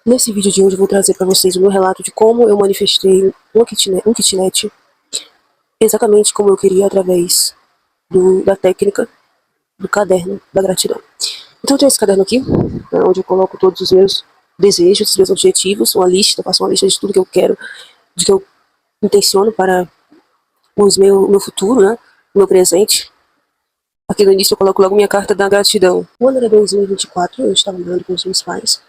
Nesse vídeo de hoje eu vou trazer para vocês o meu relato de como eu manifestei um kitnet exatamente como eu queria através da técnica do caderno da gratidão. Então eu tenho esse caderno aqui, onde eu coloco todos os meus desejos, os meus objetivos, uma lista, eu faço uma lista de tudo que eu quero, de que eu intenciono para meu futuro, né, o meu presente. Aqui no início eu coloco logo minha carta da gratidão. O ano era 2024, eu estava morando com os meus pais.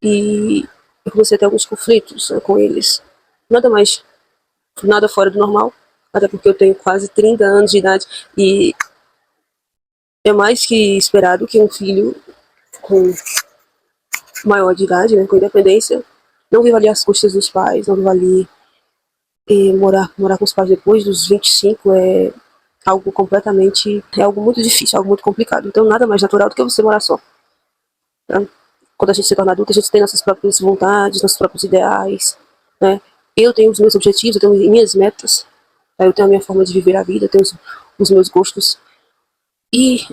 E eu comecei a ter alguns conflitos, né, com eles. Nada fora do normal, até porque eu tenho quase 30 anos de idade e é mais que esperado que um filho com maior de idade, né, com independência, não viva ali às custas dos pais, não viva ali morar com os pais depois dos 25 é algo muito difícil, algo muito complicado. Então nada mais natural do que você morar só. Tá? Quando a gente se torna adulta, a gente tem nossas próprias vontades, nossos próprios ideais, né? Eu tenho os meus objetivos, eu tenho minhas metas, eu tenho a minha forma de viver a vida, eu tenho os meus gostos. E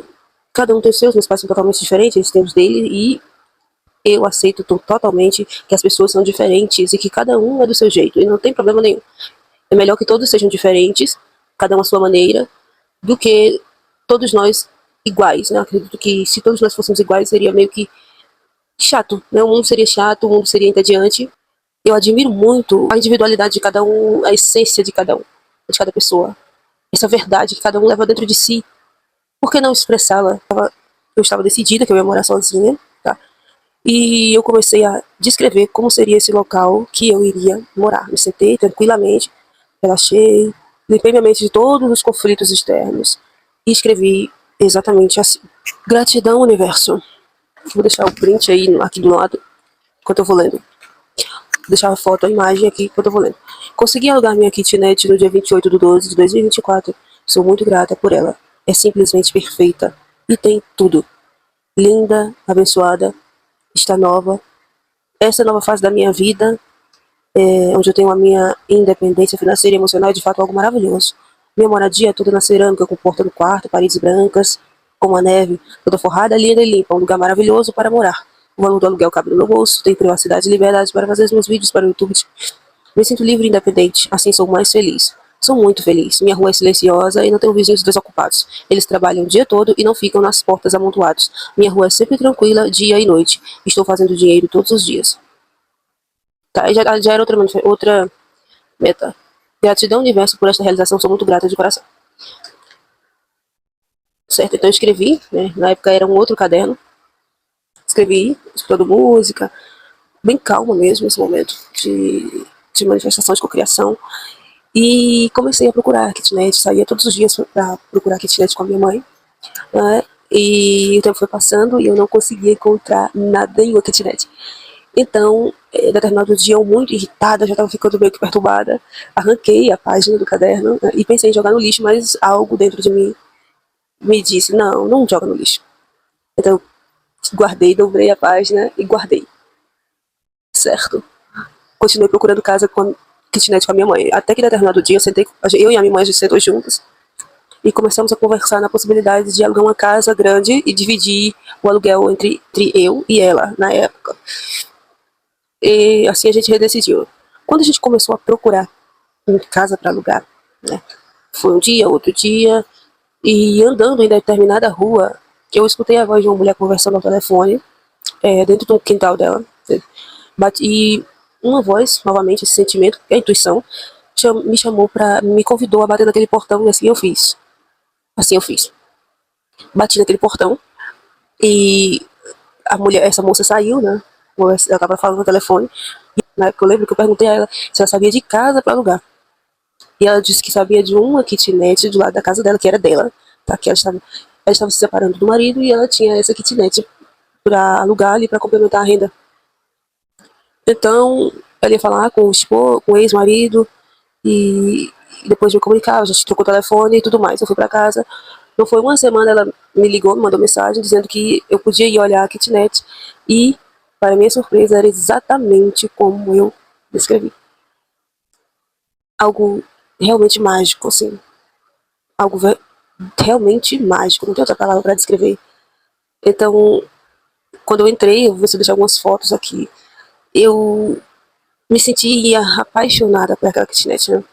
cada um tem os seus, meus pais são totalmente diferentes, eles têm os dele, e eu aceito totalmente que as pessoas são diferentes e que cada um é do seu jeito, e não tem problema nenhum. É melhor que todos sejam diferentes, cada um à sua maneira, do que todos nós iguais, né? Eu acredito que se todos nós fôssemos iguais, seria meio que chato, né? O mundo seria chato, o mundo seria entediante. Eu admiro muito a individualidade de cada um, a essência de cada um, de cada pessoa. Essa verdade que cada um leva dentro de si. Por que não expressá-la? Eu estava decidida que eu ia morar sozinha, tá? E eu comecei a descrever como seria esse local que eu iria morar. Me sentei tranquilamente, relaxei, limpei minha mente de todos os conflitos externos e escrevi exatamente assim. Gratidão, universo. Vou deixar o print aí aqui do lado, enquanto eu vou lendo. Vou deixar a foto, a imagem aqui, enquanto eu vou lendo. Consegui alugar minha kitnet no dia 28/12/2024. Sou muito grata por ela. É simplesmente perfeita. E tem tudo. Linda, abençoada, está nova. Essa nova fase da minha vida, onde eu tenho a minha independência financeira e emocional, é de fato algo maravilhoso. Minha moradia é toda na cerâmica, com porta no quarto, paredes brancas, com a neve, toda forrada, linda e limpa. Um lugar maravilhoso para morar. O valor do aluguel cabe no meu bolso, tenho privacidade e liberdade para fazer os meus vídeos para o YouTube. Me sinto livre e independente, assim sou mais feliz. Sou muito feliz. Minha rua é silenciosa e não tenho vizinhos desocupados. Eles trabalham o dia todo e não ficam nas portas amontoados. Minha rua é sempre tranquila, dia e noite. Estou fazendo dinheiro todos os dias. Tá, já era outra meta. Gratidão, universo, por esta realização. Sou muito grata de coração. Certo, então eu escrevi, né? Na época era um outro caderno. Escrevi, escutando música, bem calma mesmo nesse momento de manifestação, de cocriação. E comecei a procurar kitnet, saía todos os dias para procurar kitnet com a minha mãe, né? E o tempo foi passando e eu não conseguia encontrar nada em uma kitnet. Então, determinado dia, eu muito irritada, já estava ficando meio que perturbada, arranquei a página do caderno, né, e pensei em jogar no lixo, mas algo dentro de mim me disse, não, não joga no lixo. Então, guardei, dobrei a página e guardei. Certo. Continuei procurando kitnet com a minha mãe. Até que determinado dia eu e a minha mãe, a gente sentou juntos e começamos a conversar na possibilidade de alugar uma casa grande e dividir o aluguel entre eu e ela, na época. E assim a gente redecidiu. Quando a gente começou a procurar uma casa para alugar, né, foi um dia, outro dia, e andando em determinada rua, eu escutei a voz de uma mulher conversando ao telefone, dentro do quintal dela. E uma voz, novamente, esse sentimento, a intuição, me convidou a bater naquele portão, e assim eu fiz. Assim eu fiz. Bati naquele portão e essa moça saiu, né? Ela estava falando no telefone. E na época eu lembro que eu perguntei a ela se ela sabia de casa para alugar. E ela disse que sabia de uma kitnet do lado da casa dela, que era dela, tá? Que ela estava se separando do marido e ela tinha essa kitnet para alugar ali, para complementar a renda. Então, ela ia falar com o ex-marido e depois me comunicava, a gente trocou o telefone e tudo mais. Eu fui para casa. Não foi uma semana, ela me ligou, me mandou mensagem dizendo que eu podia ir olhar a kitnet e, para minha surpresa, era exatamente como eu descrevi. Algo realmente mágico, assim. Algo realmente mágico, não tem outra palavra para descrever. Então, quando eu entrei, eu vou deixar algumas fotos aqui. eu me sentia apaixonada por aquela kitnet, né?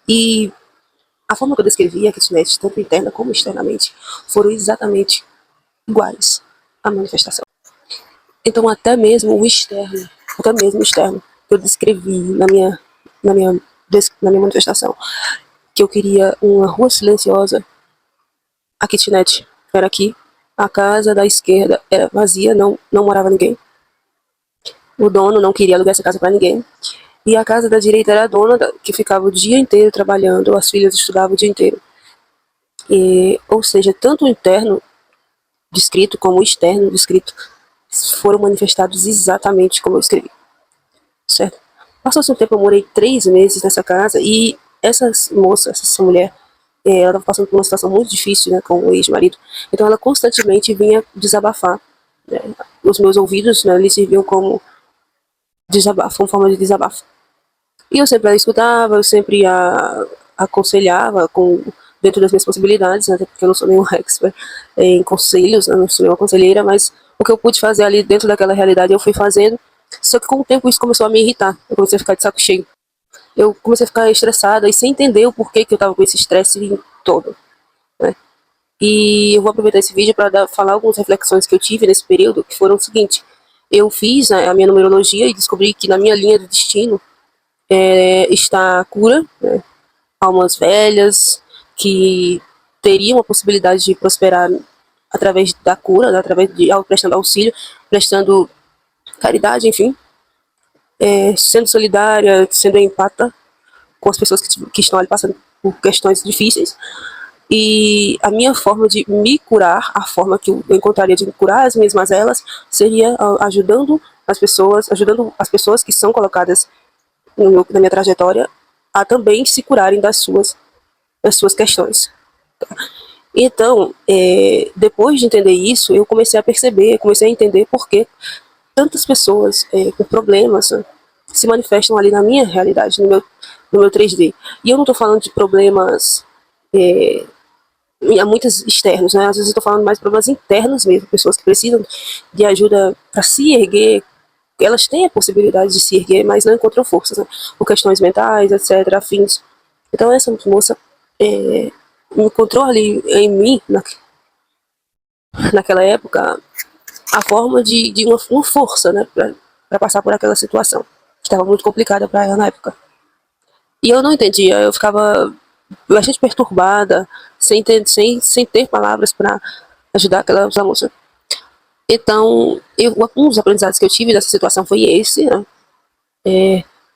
E a forma que eu descrevi a kitnet, tanto interna como externamente, foram exatamente iguais à manifestação. Então até mesmo o externo, que eu descrevi na minha, na minha manifestação, que eu queria uma rua silenciosa, a kitnet era aqui, a casa da esquerda era vazia, não morava ninguém, o dono não queria alugar essa casa para ninguém, e a casa da direita era a dona, que ficava o dia inteiro trabalhando, as filhas estudavam o dia inteiro. Ou seja, tanto o interno descrito como o externo descrito foram manifestados exatamente como eu escrevi, certo? Passou-se um tempo, eu morei 3 meses nessa casa e essa mulher, ela estava passando por uma situação muito difícil, né, com o ex-marido, então ela constantemente vinha desabafar, né? Os meus ouvidos, né, eles serviam como desabafo, uma forma de desabafo. E eu sempre a escutava, eu sempre a aconselhava dentro das minhas possibilidades, né, porque eu não sou nenhum expert em conselhos, né, não sou nenhuma conselheira, mas o que eu pude fazer ali dentro daquela realidade eu fui fazendo. Só que com o tempo isso começou a me irritar, eu comecei a ficar de saco cheio. Eu comecei a ficar estressada e sem entender o porquê que eu estava com esse estresse todo, né? E eu vou aproveitar esse vídeo para falar algumas reflexões que eu tive nesse período, que foram o seguinte: eu fiz, né, a minha numerologia e descobri que na minha linha de destino está a cura, né? Almas velhas que teriam a possibilidade de prosperar através da cura, né? Através de prestando auxílio, prestando caridade, enfim, sendo solidária, sendo empata com as pessoas que estão ali passando por questões difíceis. E a minha forma de me curar, a forma que eu encontraria de curar as minhas mazelas, seria ajudando as pessoas que são colocadas na minha trajetória a também se curarem das suas questões. Então, depois de entender isso, eu comecei a perceber, comecei a entender por que tantas pessoas com problemas, né, se manifestam ali na minha realidade, no meu 3D. E eu não estou falando de problemas muitos externos, né? Às vezes eu estou falando mais de problemas internos mesmo, pessoas que precisam de ajuda para se erguer. Elas têm a possibilidade de se erguer, mas não encontram forças, né? Por questões mentais, etc., afins. Então essa moça encontrou ali em mim, naquela época, a forma de uma força, né, para passar por aquela situação, que estava muito complicada para ela na época. E eu não entendia, eu ficava bastante perturbada, sem ter palavras para ajudar aquela moça. Então, um dos aprendizados que eu tive dessa situação foi esse, né?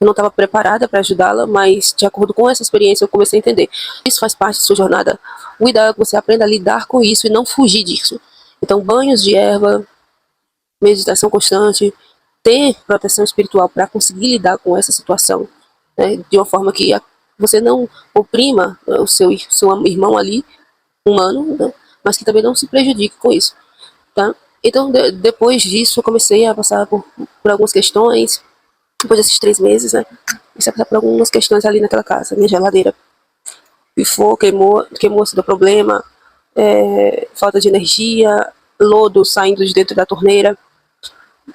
Eu não estava preparada para ajudá-la, mas de acordo com essa experiência eu comecei a entender. Isso faz parte da sua jornada. O ideal é que você aprenda a lidar com isso e não fugir disso. Então, banhos de erva, meditação constante, ter proteção espiritual para conseguir lidar com essa situação, né, de uma forma que você não oprima, né, o seu irmão ali, humano, né, mas que também não se prejudique com isso. Tá? Então, depois disso, eu comecei a passar por algumas questões. Depois desses 3 meses, né, comecei a passar por algumas questões ali naquela casa. Minha geladeira pifou, queimou-se do problema, falta de energia, lodo saindo de dentro da torneira.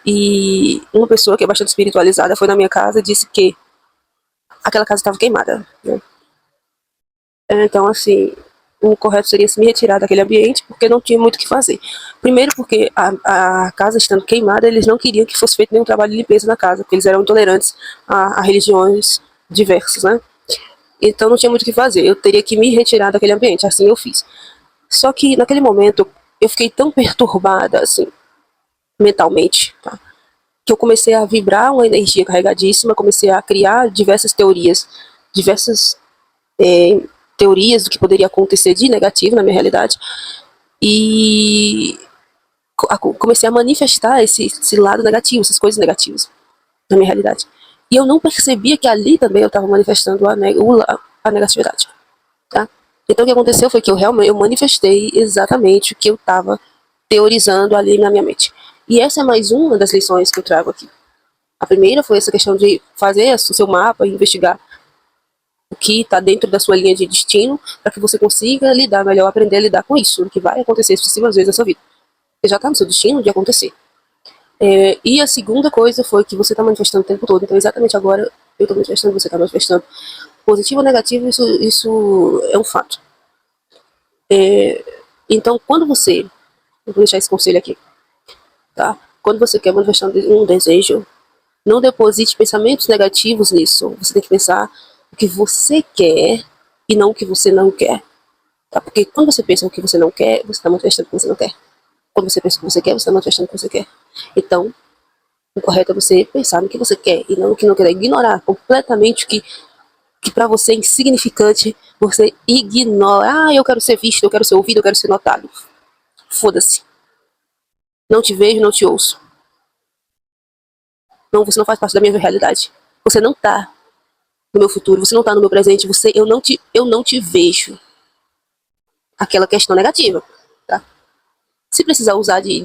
E uma pessoa que é bastante espiritualizada foi na minha casa e disse que aquela casa estava queimada, né? Então, assim, o correto seria se me retirar daquele ambiente, porque não tinha muito o que fazer. Primeiro porque a casa estando queimada, eles não queriam que fosse feito nenhum trabalho de limpeza na casa, porque eles eram intolerantes a religiões diversas, né? Então não tinha muito o que fazer, eu teria que me retirar daquele ambiente, assim eu fiz. Só que naquele momento eu fiquei tão perturbada, assim, mentalmente, tá? Que eu comecei a vibrar uma energia carregadíssima, comecei a criar diversas teorias do que poderia acontecer de negativo na minha realidade, e comecei a manifestar esse lado negativo, essas coisas negativas na minha realidade. E eu não percebia que ali também eu estava manifestando a negatividade, tá? Então o que aconteceu foi que eu manifestei exatamente o que eu estava teorizando ali na minha mente. E essa é mais uma das lições que eu trago aqui. A primeira foi essa questão de fazer o seu mapa e investigar o que está dentro da sua linha de destino, para que você consiga lidar melhor, aprender a lidar com isso, que vai acontecer sucessivas vezes na sua vida. Você já está no seu destino de acontecer. E a segunda coisa foi que você está manifestando o tempo todo. Então, exatamente agora, eu estou manifestando, você está manifestando. Positivo ou negativo, isso é um fato. Então, quando você... Eu vou deixar esse conselho aqui, tá? Quando você quer manifestar um desejo, não deposite pensamentos negativos nisso. Você tem que pensar o que você quer e não o que você não quer. Tá? Porque quando você pensa o que você não quer, você está manifestando o que você não quer. Quando você pensa o que você quer, você está manifestando o que você quer. Então, o correto é você pensar no que você quer e não no que não quer. Ignorar completamente o que para você é insignificante, você ignora. Ah, eu quero ser visto, eu quero ser ouvido, eu quero ser notado. Foda-se. Não te vejo, não te ouço. Não, você não faz parte da minha realidade. Você não tá no meu futuro, você não tá no meu presente, eu não te vejo. Aquela questão negativa, tá? Se precisar usar de